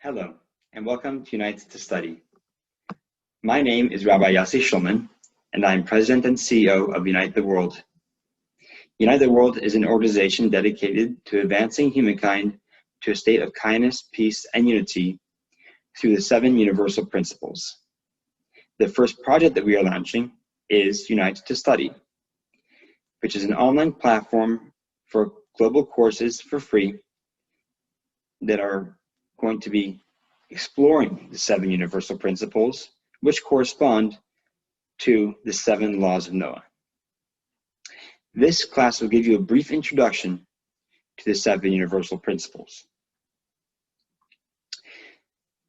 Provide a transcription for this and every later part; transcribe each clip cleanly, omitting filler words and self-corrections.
Hello, and welcome to United to Study. My name is Rabbi Yossi Schulman, and I am President and CEO of Unite the World. Unite the World is an organization dedicated to advancing humankind to a state of kindness, peace, and unity through the 7 universal principles. The first project that we are launching is Unite to Study, which is an online platform for global courses for free that are going to be exploring the 7 universal principles, which correspond to the 7 laws of Noah. This class will give you a brief introduction to the 7 universal principles.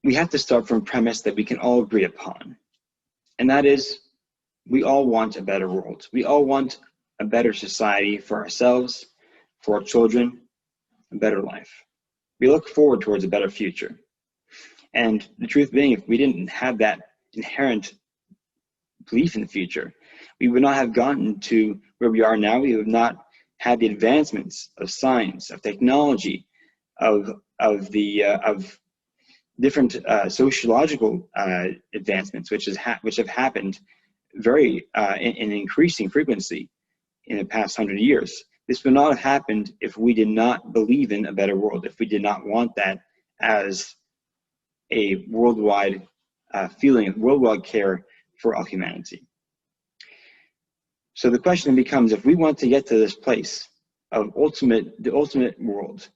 We have to start from a premise that we can all agree upon, and that is we all want a better world. We all want a better society for ourselves, for our children, a better life. We look forward towards a better future. And the truth being, if we didn't have that inherent belief in the future, we would not have gotten to where we are now. We would not have the advancements of science, of technology, of different sociological advancements, which have happened very in increasing frequency in the past 100 years. This would not have happened if we did not believe in a better world, if we did not want that as a worldwide feeling of worldwide care for all humanity. So the question becomes, if we want to get to this place of the ultimate world,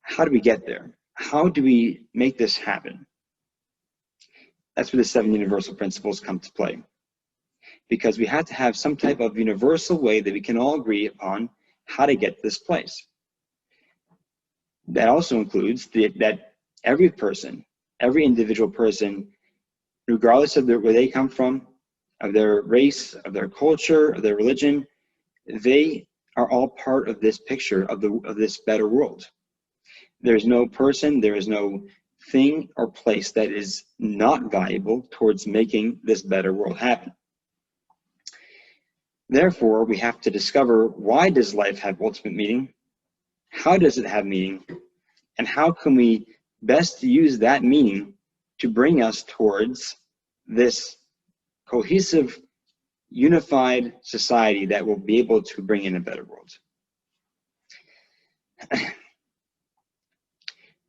how do we get there? How do we make this happen? That's where the 7 universal principles come to play. Because we have to have some type of universal way that we can all agree upon how to get to this place. That also includes that every person, every individual person, regardless of where they come from, of their race, of their culture, of their religion, they are all part of this picture of this better world. There is no person, there is no thing or place that is not valuable towards making this better world happen. Therefore, we have to discover, why does life have ultimate meaning? How does it have meaning? And how can we best use that meaning to bring us towards this cohesive, unified society that will be able to bring in a better world?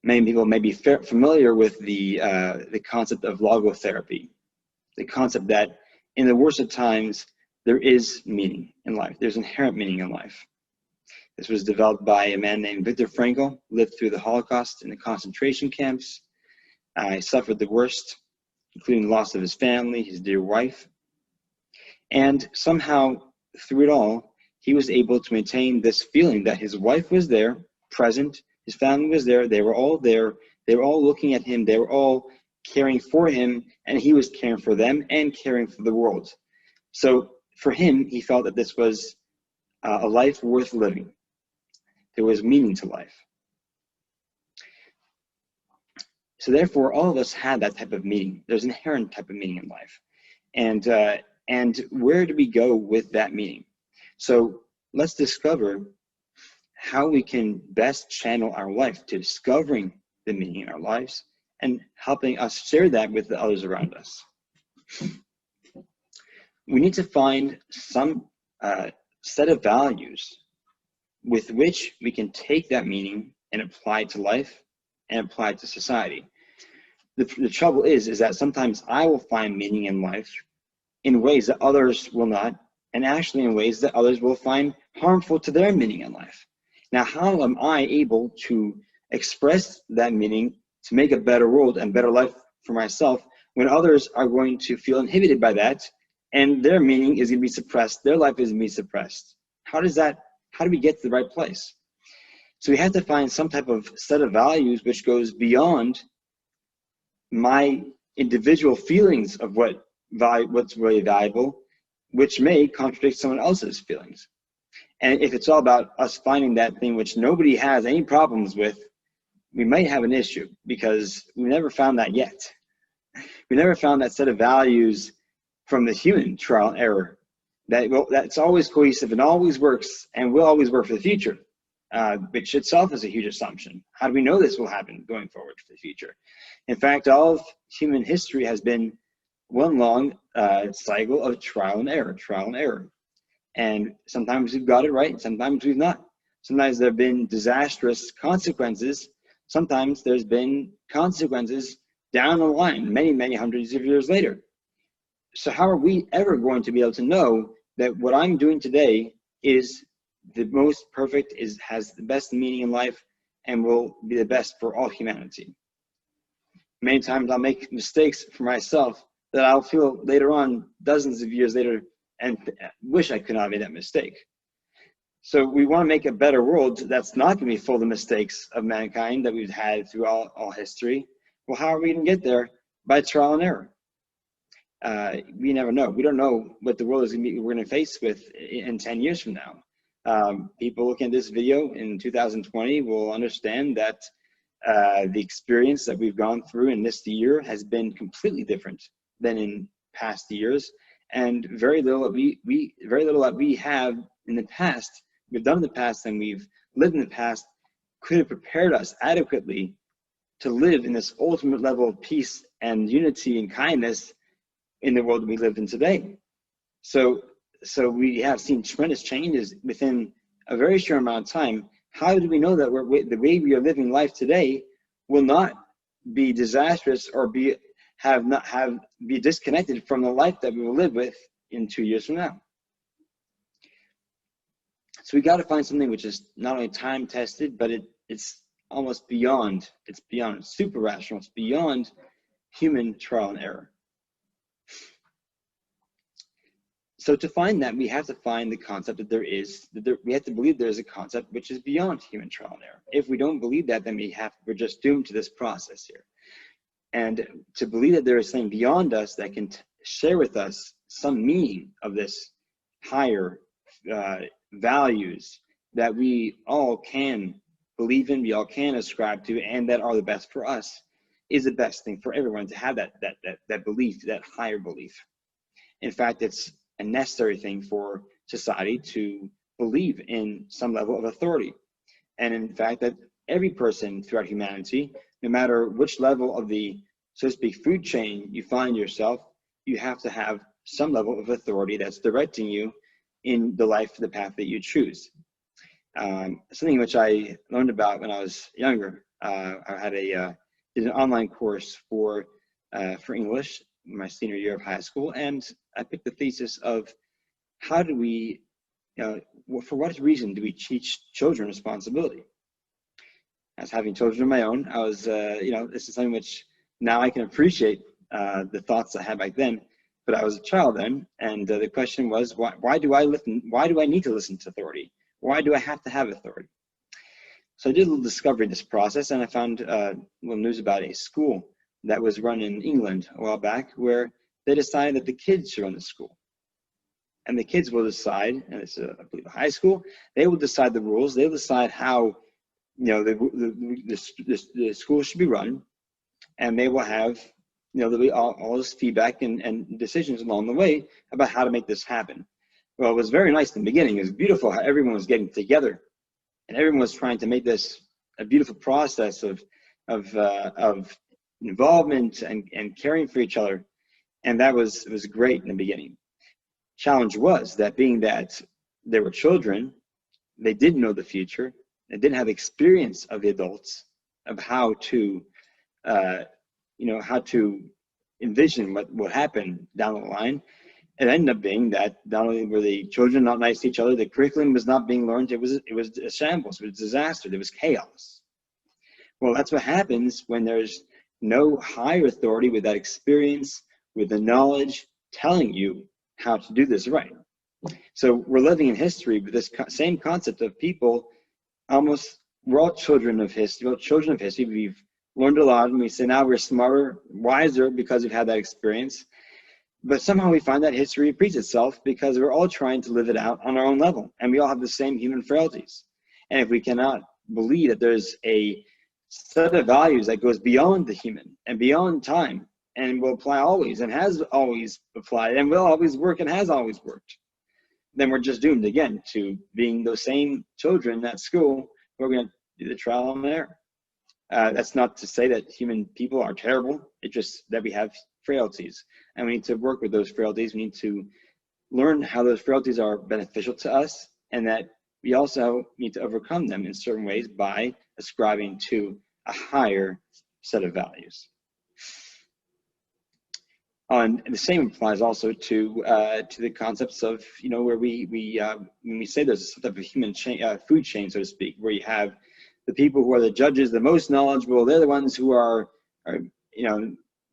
Many people may be familiar with the concept of logotherapy, the concept that in the worst of times, there is meaning in life. There's inherent meaning in life. This was developed by a man named Viktor Frankl, lived through the Holocaust in the concentration camps. He suffered the worst, including the loss of his family, his dear wife. And somehow, through it all, he was able to maintain this feeling that his wife was there, present, his family was there, they were all looking at him, they were all caring for him, and he was caring for them and caring for the world. So for him, he felt that this was a life worth living. There was meaning to life. So therefore, all of us had that type of meaning. There's an inherent type of meaning in life. And where do we go with that meaning? So let's discover how we can best channel our life to discovering the meaning in our lives and helping us share that with the others around us. We need to find some set of values with which we can take that meaning and apply it to life and apply it to society. The trouble is that sometimes I will find meaning in life in ways that others will not, and actually in ways that others will find harmful to their meaning in life. Now, how am I able to express that meaning to make a better world and better life for myself when others are going to feel inhibited by that and their meaning is going to be suppressed, their life is going to be suppressed? How do we get to the right place? So we have to find some type of set of values which goes beyond my individual feelings of what's really valuable, which may contradict someone else's feelings. And if it's all about us finding that thing which nobody has any problems with, we might have an issue, because we never found that yet. We never found that set of values from the human trial and error that's always cohesive and always works and will always work for the future. which itself is a huge assumption. How do we know this will happen going forward for the future? In fact, all of human history has been one long cycle of trial and error. And sometimes we've got it right, and sometimes we've not. Sometimes there have been disastrous consequences. Sometimes there's been consequences down the line, many, many hundreds of years later. So how are we ever going to be able to know that what I'm doing today is the most perfect, has the best meaning in life, and will be the best for all humanity? Many times I'll make mistakes for myself that I'll feel later on, dozens of years later, and wish I could not have made that mistake. So we want to make a better world that's not going to be full of the mistakes of mankind that we've had through all history. Well, how are we going to get there? By trial and error. We never know. We don't know what the world is we're going to face with in 10 years from now. People looking at this video in 2020 will understand that the experience that we've gone through in this year has been completely different than in past years, and very little that we have in the past, we've done in the past, and we've lived in the past, could have prepared us adequately to live in this ultimate level of peace and unity and kindness in the world we live in today. So we have seen tremendous changes within a very short amount of time. How do we know that the way we are living life today will not be disastrous or be disconnected from the life that we will live with in 2 years from now? So we got to find something which is not only time tested, but it's almost beyond. It's beyond super rational. It's beyond human trial and error. So to find that, we have to find the concept that we have to believe there is a concept which is beyond human trial and error. If we don't believe that, then we're just doomed to this process here. And to believe that there is something beyond us that can share with us some meaning of this higher values that we all can believe in, we all can ascribe to, and that are the best for us, is the best thing for everyone to have that belief, that higher belief. In fact, it's a necessary thing for society to believe in some level of authority. And in fact, that every person throughout humanity, no matter which level of the, so to speak, food chain you find yourself, you have to have some level of authority that's directing you in the life, the path that you choose. Something which I learned about when I was younger. I had did an online course for English my senior year of high school, and I picked the thesis of how do we, for what reason do we teach children responsibility? As having children of my own, I was, this is something which now I can appreciate the thoughts I had back then, but I was a child then, and the question was, why do I listen? Why do I need to listen to authority? Why do I have to have authority? So I did a little discovery in this process, and I found a little news about a school that was run in England a while back, where they decided that the kids should run the school. And the kids will decide, and it's I believe a high school, they will decide the rules, they will decide how the school should be run, and they will have, there'll be all this feedback and decisions along the way about how to make this happen. Well, it was very nice in the beginning. It was beautiful how everyone was getting together, and everyone was trying to make this a beautiful process of involvement and caring for each other, and it was great in the beginning. Challenge was that being that they were children, they didn't know the future, they didn't have experience of the adults of how to envision what would happen down the line. It ended up being that not only were the children not nice to each other, the curriculum was not being learned. It was a shambles, it was a disaster, there was chaos. Well, that's what happens when there's no higher authority with that experience, with the knowledge telling you how to do this right. So we're living in history with this same concept of people, we're all children of history. We've learned a lot, and we say now we're smarter, wiser because we've had that experience. But somehow we find that history repeats itself because we're all trying to live it out on our own level, and we all have the same human frailties. And if we cannot believe that there's a set of values that goes beyond the human and beyond time, and will apply always and has always applied and will always work and has always worked, then we're just doomed again to being those same children at school we're going to do the trial and error. That's not to say that human people are terrible. It's just that we have frailties, and we need to work with those frailties. We need to learn how those frailties are beneficial to us, and that we also need to overcome them in certain ways by ascribing to a higher set of values. And the same applies also to the concepts of, where we when we say there's a type of human chain, food chain, so to speak, where you have the people who are the judges, the most knowledgeable. They're the ones who are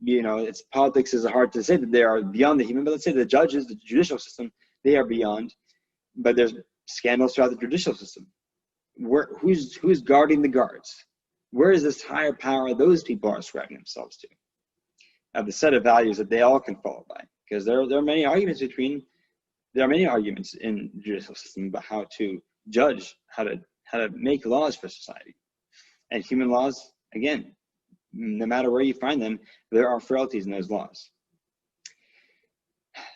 it's politics is hard to say that they are beyond the human, but let's say the judges, the judicial system, they are beyond. But there's scandals throughout the judicial system. Who's guarding the guards? Where is this higher power those people are ascribing themselves to? Of the set of values that they all can follow by, because there are many arguments in the judicial system about how to judge, how to make laws for society. And human laws, again, no matter where you find them, there are frailties in those laws.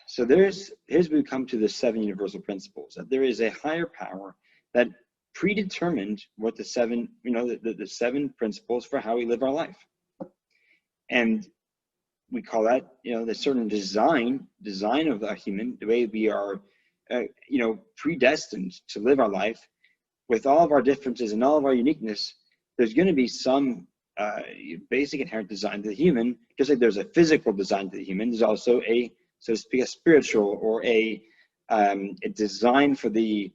So here's where we come to the 7 universal principles, that there is a higher power that predetermined what the 7 principles for how we live our life. And we call that, the certain design of our human, the way we are, predestined to live our life with all of our differences and all of our uniqueness. There's going to be some basic inherent design to the human, just like there's a physical design to the human. There's also so to speak, a spiritual or a design for the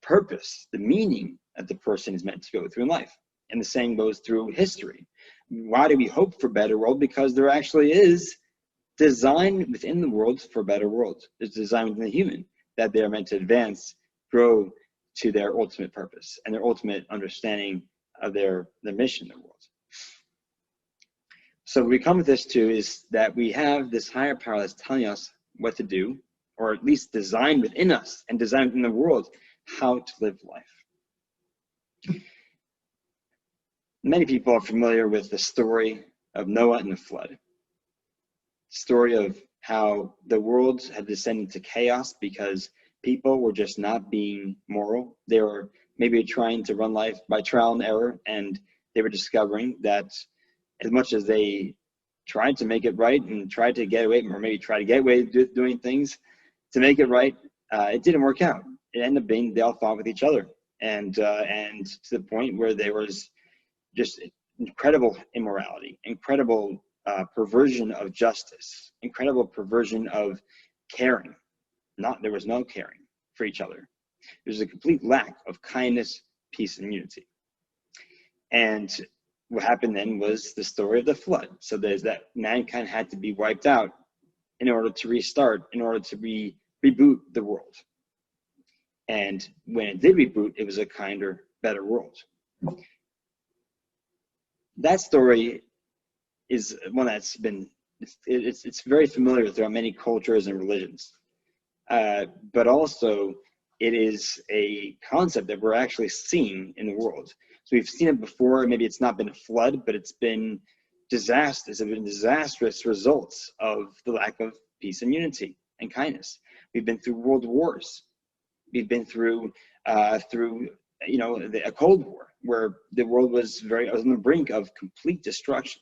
purpose, the meaning that the person is meant to go through in life. And the same goes through history. Why do we hope for a better world? Because there actually is design within the world for a better world. There's design within the human that they are meant to advance, grow to their ultimate purpose and their ultimate understanding of their mission in the world. So what we come with this too is that we have this higher power that's telling us what to do, or at least design within us and design within the world how to live life. Many people are familiar with the story of Noah and the flood. The story of how the world had descended to chaos because people were just not being moral. They were maybe trying to run life by trial and error, and they were discovering that as much as they tried to make it right and tried to get away, or maybe try to get away doing things to make it right, it didn't work out. It ended up being they all fought with each other, and to the point where there was just incredible immorality, incredible perversion of justice, incredible perversion of caring. There was no caring for each other. There's a complete lack of kindness, peace, and unity. And what happened then was the story of the flood. So there's that mankind had to be wiped out in order to restart, in order to reboot the world. And when it did reboot, it was a kinder, better world. That story is one that's been, it's very familiar throughout many cultures and religions. But also it is a concept that we're actually seeing in the world. So we've seen it before. Maybe it's not been a flood, but it's been disastrous. It's been disastrous results of the lack of peace and unity and kindness. We've been through world wars. We've been through a Cold War, where the world was on the brink of complete destruction.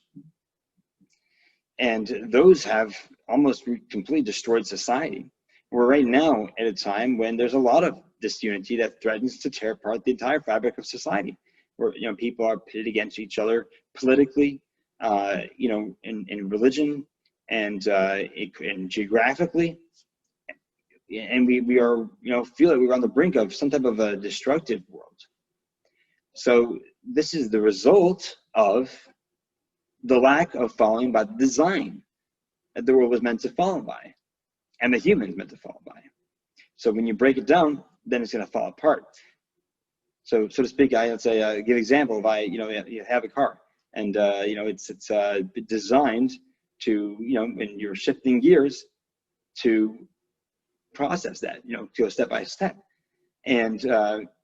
And those have almost completely destroyed society. We're right now at a time when there's a lot of disunity that threatens to tear apart the entire fabric of society, where people are pitted against each other politically, in religion, and geographically, and we are feel like we're on the brink of some type of a destructive world. So this is the result of the lack of following by the design that the world was meant to follow by, and the humans meant to follow by. So when you break it down, then it's going to fall apart. So to speak, I'd say give an example. If you have a car, and it's designed to when you're shifting gears to process that, to go step by step. And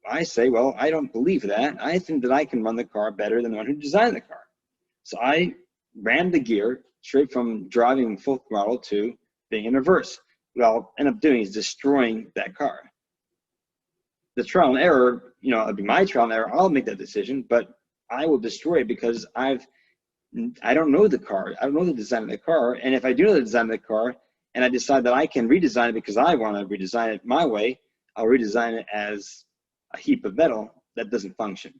I say, well, I don't believe that. I think that I can run the car better than the one who designed the car. So I ran the gear straight from driving full throttle to being in reverse. What I'll end up doing is destroying that car. the trial and error, it'll be my trial and error. I'll make that decision, but I will destroy it because I don't know the car. I don't know the design of the car. And if I do know the design of the car and I decide that I can redesign it because I want to redesign it my way, I'll redesign it as a heap of metal that doesn't function.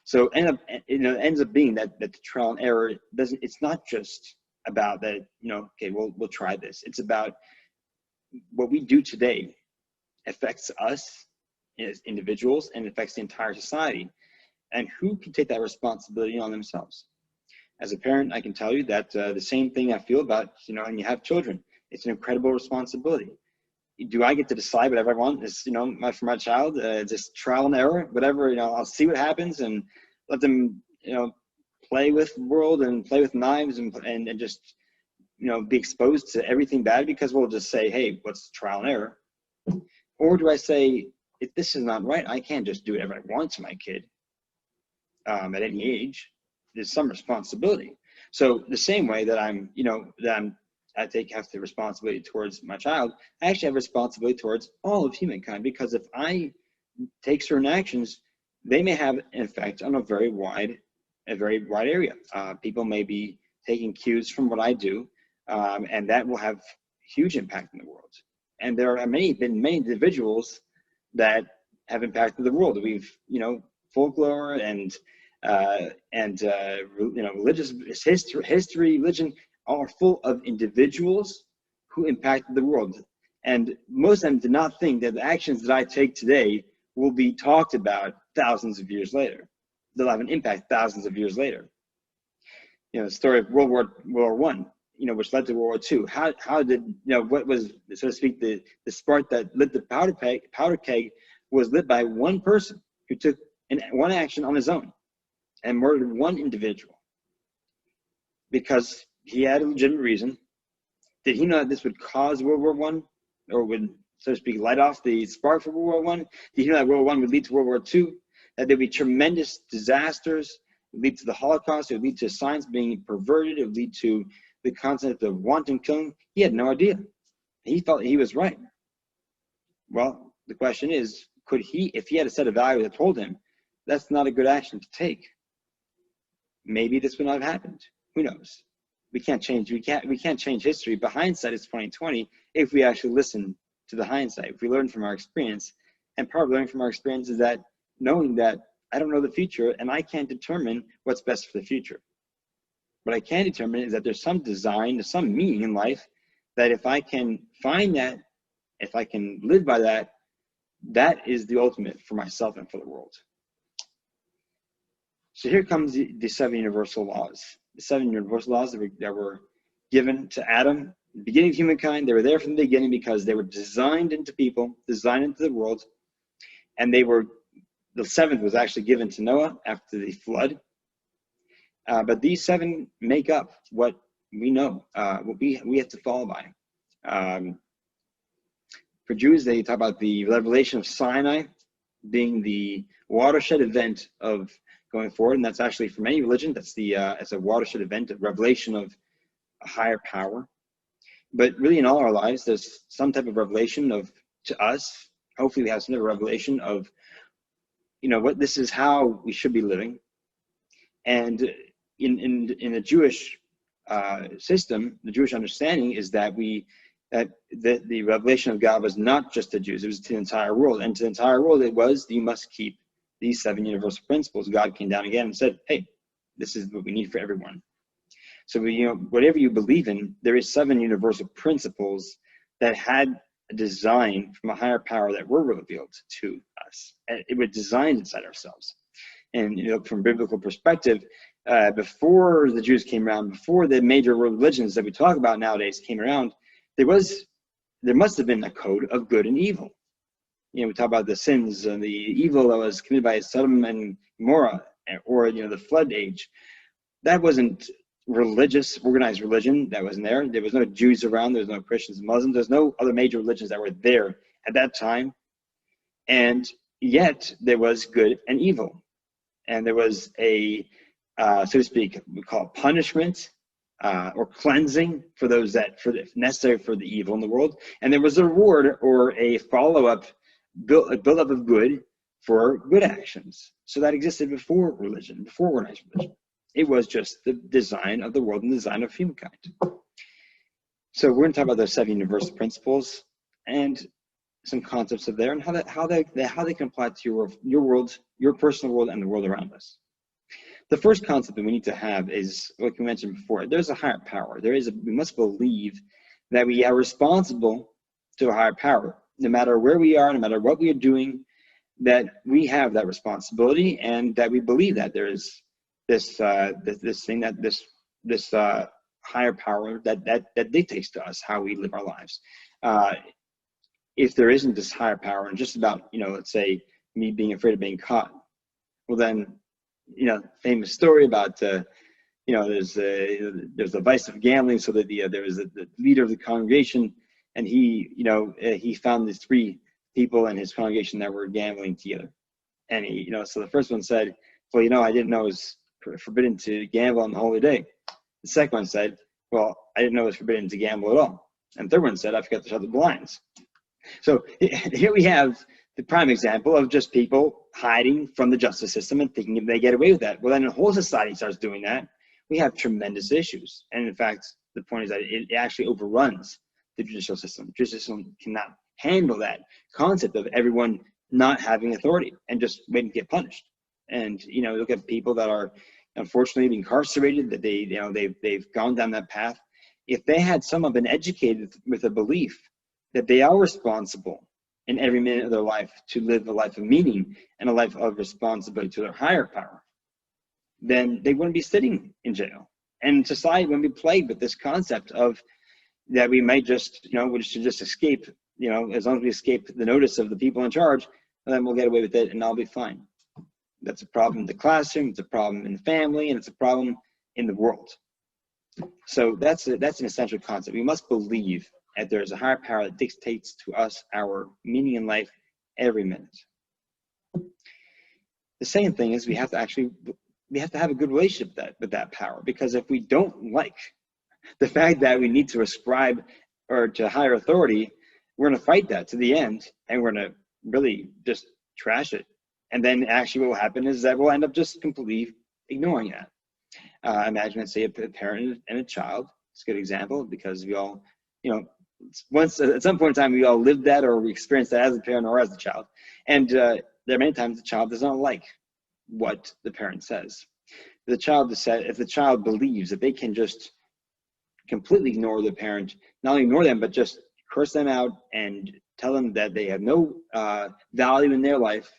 So it ends up being that the trial and error it's not just about that, okay, we'll try this. It's about what we do today affects us as individuals and affects the entire society. And who can take that responsibility on themselves? As a parent, I can tell you that the same thing I feel about, when you have children. It's an incredible responsibility. Do I get to decide whatever I want? Is, for my child, just trial and error, whatever, I'll see what happens and let them, play with the world and play with knives and just, be exposed to everything bad because we'll just say, hey, what's trial and error? Or do I say, if this is not right, I can't just do whatever I want to my kid at any age. There's some responsibility. So the same way that I have the responsibility towards my child, I actually have responsibility towards all of humankind, because if I take certain actions, they may have an effect on a very wide area. People may be taking cues from what I do, and that will have huge impact in the world. And there are been many individuals that have impacted the world. We've, folklore and religious history, religion are full of individuals who impacted the world. And most of them did not think that the actions that I take today will be talked about thousands of years later. They'll have an impact thousands of years later. The story of World War I, which led to World War II. How did, what was, so to speak, the spark that lit the powder keg was lit by one person who took one action on his own and murdered one individual because he had a legitimate reason. Did he know that this would cause World War I, or would, so to speak, light off the spark for World War I? Did he know that World War I would lead to World War II? That there would be tremendous disasters, it would lead to the Holocaust, it would lead to science being perverted, it would lead to the concept of wanton killing? He had no idea. He felt he was right. Well, the question is, could he, if he had a set of values that told him that's not a good action to take, maybe this would not have happened. Who knows? We can't change history, but hindsight is 2020 if we actually listen to the hindsight, if we learn from our experience. And part of learning from our experience is that knowing that I don't know the future and I can't determine what's best for the future. What I can determine is that there's some design, there's some meaning in life that if I can find that, if I can live by that, that is the ultimate for myself and for the world. So here comes the 7 universal laws. The 7 universal laws that were given to Adam, the beginning of humankind. They were there from the beginning because they were designed into people, designed into the world. And the 7th was actually given to Noah after the flood. But these 7 make up what we know, what we have to follow by. For Jews, they talk about the revelation of Sinai being the watershed event of going forward, and that's actually for many religions, that's it's a watershed event, a revelation of a higher power. But really, in all our lives, there's some type of revelation to us. Hopefully, we have some type of revelation of, what this is, how we should be living. And in the Jewish system, the Jewish understanding is that the revelation of God was not just to Jews; it was to the entire world. And to the entire world, it was, you must keep these 7 universal principles. God came down again and said, hey, this is what we need for everyone. So, whatever you believe in, there is 7 universal principles that had a design from a higher power that were revealed to us. And it was designed inside ourselves. And, from a biblical perspective, before the Jews came around, before the major religions that we talk about nowadays came around, there must have been a code of good and evil. We talk about the sins and the evil that was committed by Sodom and Gomorrah, or, the flood age. That wasn't religious, organized religion that wasn't there. There was no Jews around. There was no Christians and Muslims. There's no other major religions that were there at that time. And yet there was good and evil. And there was a, so to speak, we call it punishment or cleansing for those necessary for the evil in the world. And there was a reward or a follow-up build up of good for good actions. So that existed before religion, before organized religion. It was just the design of the world and the design of humankind. So we're going to talk about those 7 universal principles and some concepts of there and how they can apply to your world, your personal world, and the world around us. The first concept that we need to have is, like we mentioned before, there's a higher power. We must believe that we are responsible to a higher power, no matter where we are, no matter what we are doing, that we have that responsibility, and that we believe that there is this higher power that dictates to us how we live our lives. If there isn't this higher power, and just about, let's say me being afraid of being caught, well then, famous story about there's the vice of gambling. So that there was the leader of the congregation, and he found these 3 people in his congregation that were gambling together, and so the first one said, well, I didn't know it was forbidden to gamble on the holy day. The second one said, well, I didn't know it was forbidden to gamble at all. And the third one said, I forgot to shut the blinds. So here we have the prime example of just people hiding from the justice system and thinking they get away with that. Well, then the whole society starts doing that. We have tremendous issues. And in fact, the point is that it actually overruns the judicial system. The judicial system cannot handle that concept of everyone not having authority and just waiting to get punished. And, look at people that are unfortunately incarcerated, that they've gone down that path. If they had someone been educated with a belief that they are responsible in every minute of their life to live a life of meaning and a life of responsibility to their higher power, then they wouldn't be sitting in jail. And society wouldn't be plagued with this concept of that we might just, we should just escape, as long as we escape the notice of the people in charge, then we'll get away with it and I'll be fine. That's a problem in the classroom, it's a problem in the family, and it's a problem in the world. So that's an essential concept. We must believe that there is a higher power that dictates to us our meaning in life every minute. The second thing is we have to have a good relationship with that power, because if we don't like the fact that we need to ascribe or to higher authority, we're going to fight that to the end, and we're going to really just trash it. And then actually what will happen is that we'll end up just completely ignoring that. Imagine, let's say, a parent and a child. It's a good example, because we all, once at some point in time, we all lived that, or we experienced that as a parent or as a child. And there are many times the child does not like what the parent says. If the child believes that they can just completely ignore the parent, not only ignore them, but just curse them out and tell them that they have no value in their life,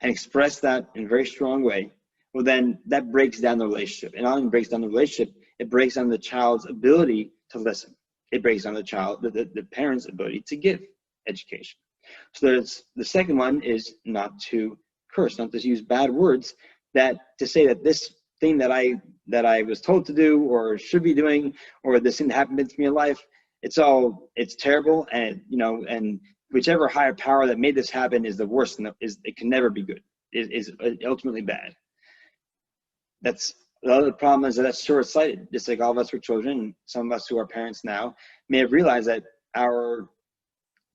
and express that in a very strong way, well, then that breaks down the relationship. And not only breaks down the relationship, it breaks down the child's ability to listen. It breaks down the parent's ability to give education. So there's the second one is not to curse, not to use bad words, to say that this thing that I was told to do or should be doing, or this thing that happened to me in life, it's terrible, and and whichever higher power that made this happen is the worst, and it can never be good. It is ultimately bad. That's the other problem, is that that's short-sighted. Just like all of us were children, some of us who are parents now may have realized that our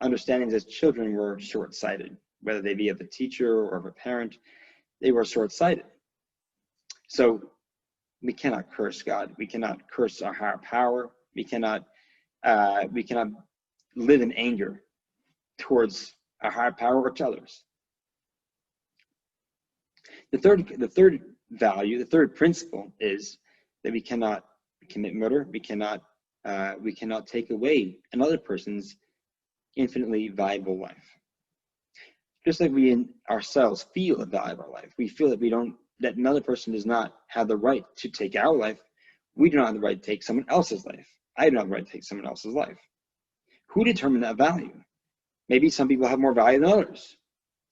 understandings as children were short-sighted, whether they be of a teacher or of a parent, they were short-sighted. So we cannot curse God. We cannot curse our higher power. We cannot live in anger towards our higher power or to others. The third value, the third principle, is that we cannot commit murder. We cannot take away another person's infinitely valuable life. Just like we in ourselves feel the value of our life, we feel that another person does not have the right to take our life. We do not have the right to take someone else's life. I do not have the right to take someone else's life. Who determined that value? Maybe some people have more value than others.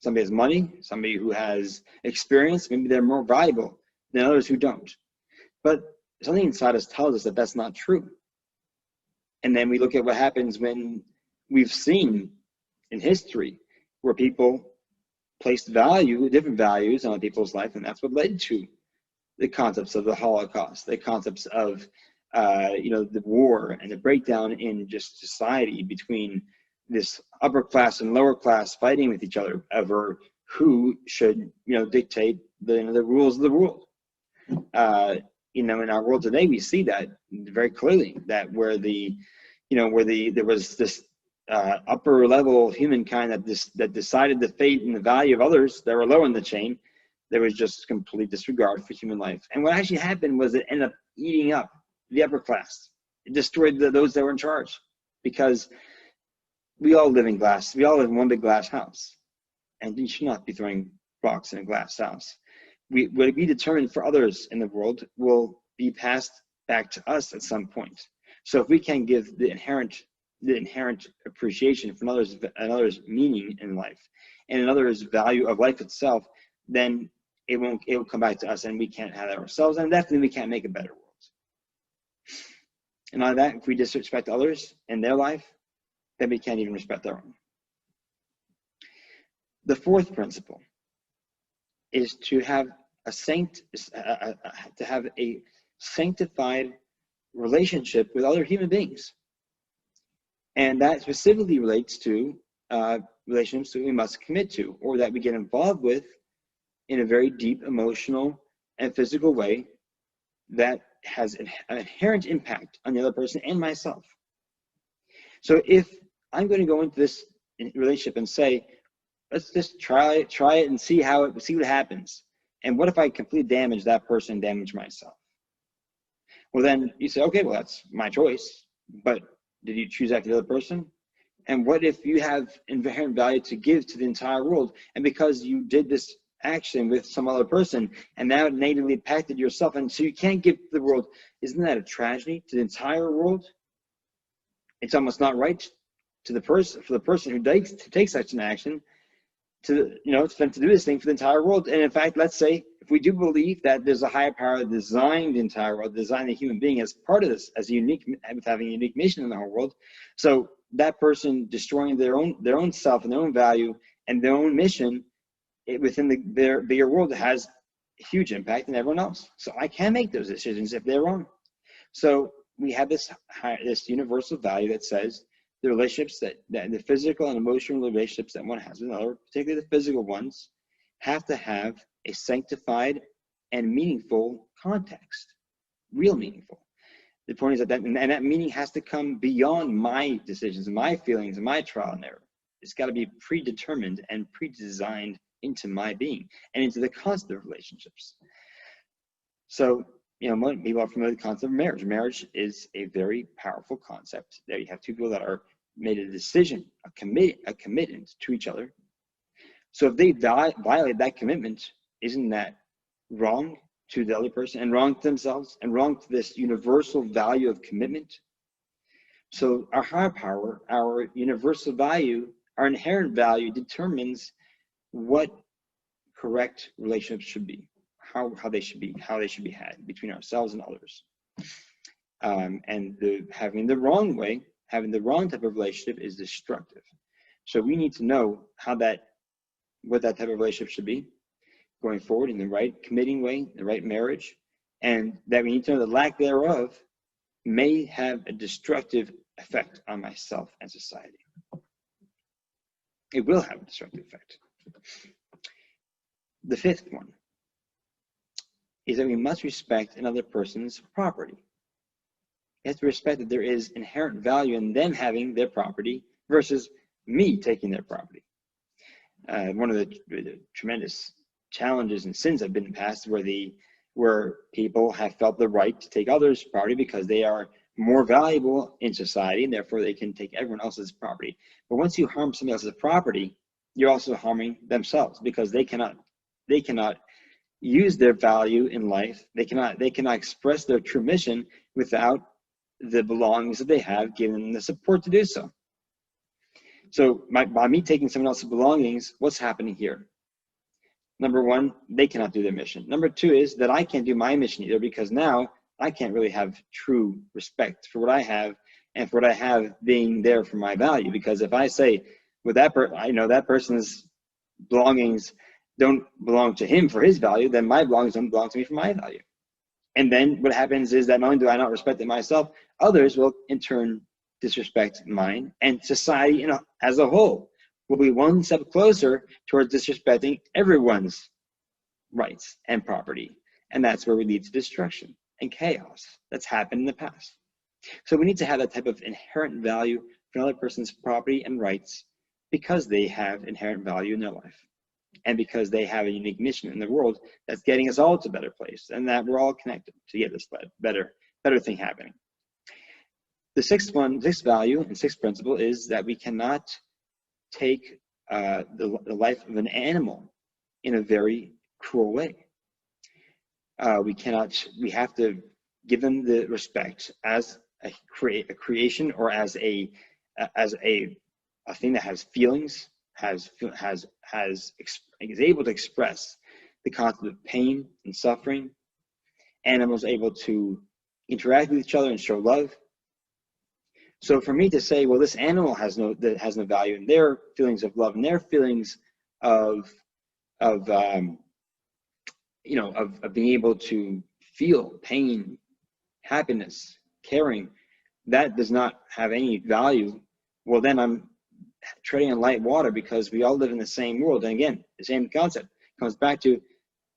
Somebody has money, somebody who has experience, maybe they're more valuable than others who don't. But something inside us tells us that that's not true. And then we look at what happens when we've seen in history where people placed different values on people's life, and that's what led to the concepts of the Holocaust, the concepts of the war and the breakdown in just society between this upper class and lower class fighting with each other over who should, dictate the rules of the world. In our world today, we see that very clearly, that where there was this upper level humankind that decided the fate and the value of others that were low in the chain, there was just complete disregard for human life. And what actually happened was it ended up eating up the upper class. It destroyed those that were in charge, because we all live in glass. We all live in one big glass house, and you should not be throwing rocks in a glass house. What we determine for others in the world will be passed back to us at some point. So if we can give the inherent appreciation for another's meaning in life and another's value of life itself, then it will come back to us, and we can't have that ourselves, and definitely we can't make a better world. And on that, if we disrespect others in their life, then we can't even respect our own. The fourth principle is to have a sanctified relationship with other human beings, and that specifically relates to relationships that we must commit to, or that we get involved with in a very deep emotional and physical way that has an inherent impact on the other person and myself. So if I'm going to go into this relationship and say, let's just try it and see what happens. And what if I completely damage that person and damage myself? Well, then you say, okay, well, that's my choice, but did you choose that for the other person? And what if you have inherent value to give to the entire world, and because you did this action with some other person, and now it negatively impacted yourself, and so you can't give to the world? Isn't that a tragedy to the entire world? It's almost not right for the person who takes such an action to do this thing for the entire world. And in fact, let's say if we do believe that there's a higher power that designed the entire world, designed the human being as part of this, as having a unique mission in the whole world, so that person destroying their own self and their own value and their own mission within their bigger world has a huge impact on everyone else. So I can make those decisions if they're wrong. So we have this universal value that says the relationships that the physical and emotional relationships that one has with another, particularly the physical ones, have to have a sanctified and meaningful context, real meaningful. The point is that meaning has to come beyond my decisions, my feelings, and my trial and error. It's got to be predetermined and pre-designed into my being and into the concept of relationships. So, people are familiar with the concept of marriage. Marriage is a very powerful concept. There you have two people that are made a decision, a commitment to each other. So if they violate that commitment, isn't that wrong to the other person and wrong to themselves and wrong to this universal value of commitment? So our higher power, our universal value, our inherent value determines what correct relationships should be, how they should be had between ourselves and others. And having the wrong type of relationship is destructive. So we need to know what that type of relationship should be going forward in the right committing way, the right marriage, and that we need to know the lack thereof may have a destructive effect on myself and society. It will have a destructive effect. The fifth one is that we must respect another person's property. You have to respect that there is inherent value in them having their property versus me taking their property. One of the tremendous challenges and sins have been passed where people have felt the right to take others' property because they are more valuable in society, and therefore they can take everyone else's property. But once you harm somebody else's property, you're also harming themselves, because they cannot use their value in life. They cannot express their true mission without the belongings that they have, given them the support to do so. So by me taking someone else's belongings, what's happening here? Number one, they cannot do their mission. Number two is that I can't do my mission either, because now I can't really have true respect for what I have and for what I have being there for my value. Because if I say, that person's belongings don't belong to him for his value, then my belongings don't belong to me for my value. And then what happens is that not only do I not respect it myself, others will in turn disrespect mine, and society as a whole will be one step closer towards disrespecting everyone's rights and property. And that's where we lead to destruction and chaos that's happened in the past. So we need to have that type of inherent value for another person's property and rights because they have inherent value in their life and because they have a unique mission in the world that's getting us all to a better place and that we're all connected to get this better thing happening. The sixth value and sixth principle is that we cannot take the life of an animal in a very cruel way. We have to give them the respect as a creation or as a thing that has feelings, is able to express the concept of pain and suffering. Animals able to interact with each other and show love. So for me to say, well, this animal has no value in their feelings of love and their feelings of being able to feel pain, happiness, caring, that does not have any value. Well, then I'm treading on light water because we all live in the same world. And again, the same concept comes back to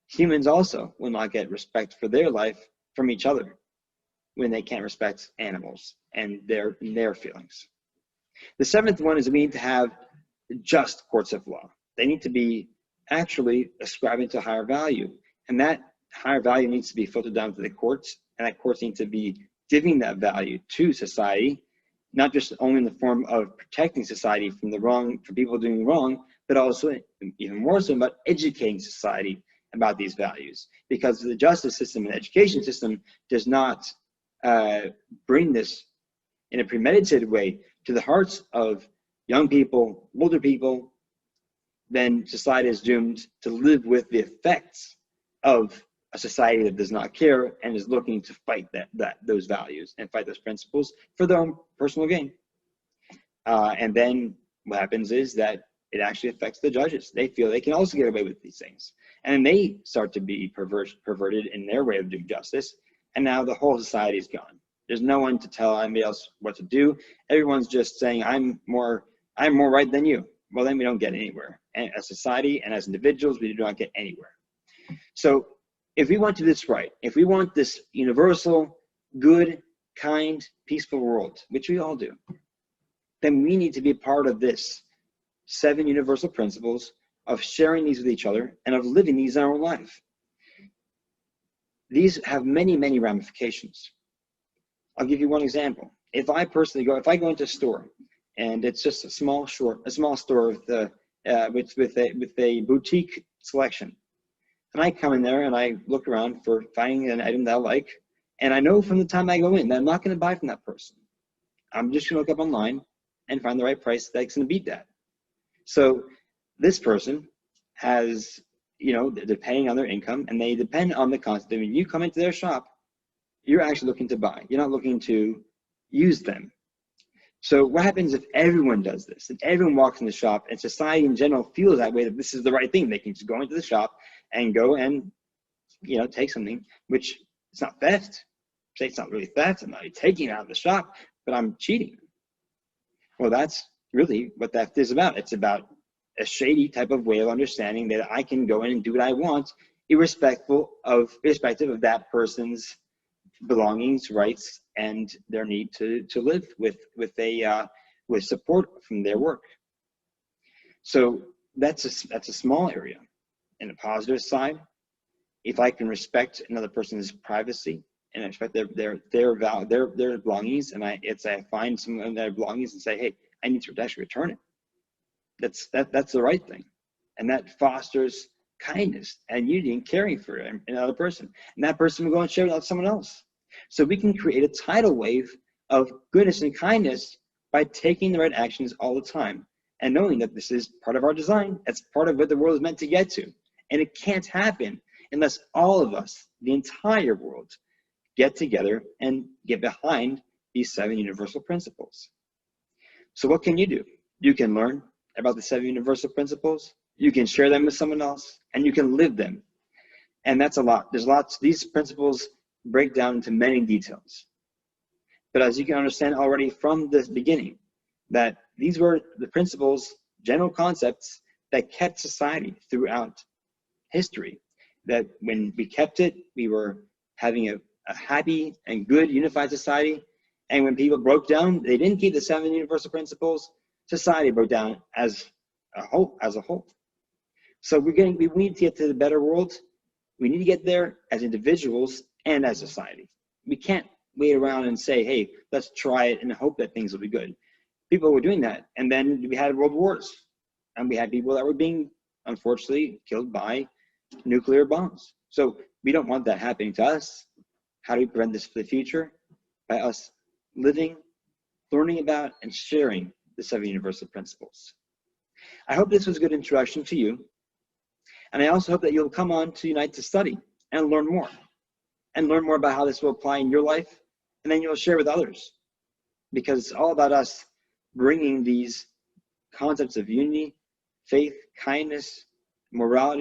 humans also will not get respect for their life from each other when they can't respect animals and their feelings. The seventh one is we need to have just courts of law. They need to be actually ascribing to higher value. And that higher value needs to be filtered down to the courts, and that courts need to be giving that value to society, not just only in the form of protecting society from people doing wrong, but also even more so about educating society about these values. Because the justice system and education system does not bring this in a premeditated way to the hearts of young people, older people, then society is doomed to live with the effects of a society that does not care and is looking to fight those values and fight those principles for their own personal gain. And then what happens is that it actually affects the judges. They feel they can also get away with these things. And they start to be perverted in their way of doing justice. And now the whole society is gone. There's no one to tell anybody else what to do. Everyone's just saying, I'm more right than you. Well, then we don't get anywhere. And as society and as individuals, we do not get anywhere. So if we want to do this right, if we want this universal, good, kind, peaceful world, which we all do, then we need to be a part of this 7 universal principles of sharing these with each other and of living these in our life. These have many, many ramifications. I'll give you one example. If I go into a store and it's just a small store with a boutique selection, and I come in there and I look around for finding an item that I like, and I know from the time I go in that I'm not going to buy from that person. I'm just going to look up online and find the right price that's going to beat that. So this person has, depending on their income, and they depend on the concept. When you come into their shop, you're actually looking to buy. You're not looking to use them. So what happens if everyone does this? If everyone walks in the shop and society in general feels that way, that this is the right thing, they can just go into the shop and go and, take something, which it's not theft. Say it's not really theft. I'm not taking it out of the shop, but I'm cheating. Well, that's really what theft is about. It's about a shady type of way of understanding that I can go in and do what I want, irrespective of that person's belongings, rights, and their need to live with support from their work. So that's a small area. In the positive side, if I can respect another person's privacy and I respect their belongings, and I find some of their belongings and say, hey, I need to actually return it. That's the right thing, and that fosters kindness and unity and caring for another person, and that person will go and share it with someone else. So we can create a tidal wave of goodness and kindness by taking the right actions all the time and knowing that this is part of our design. That's part of what the world is meant to get to, and it can't happen unless all of us, the entire world, get together and get behind these 7 universal principles. So what can you do? You can learn about the 7 universal principles, you can share them with someone else, and you can live them. And that's a lot. These principles break down into many details. But as you can understand already from the beginning, that these were the principles, general concepts that kept society throughout history. That when we kept it, we were having a happy and good unified society. And when people broke down, they didn't keep the 7 universal principles, society broke down as a whole. So we need to get to the better world. We need to get there as individuals and as society. We can't wait around and say, hey, let's try it and hope that things will be good. People were doing that. And then we had world wars. And we had people that were being, unfortunately, killed by nuclear bombs. So we don't want that happening to us. How do we prevent this for the future? By us living, learning about, and sharing the 7 universal principles. I hope this was a good introduction to you. And I also hope that you'll come on to Unite to study and learn more about how this will apply in your life. And then you'll share with others, because it's all about us bringing these concepts of unity, faith, kindness, morality,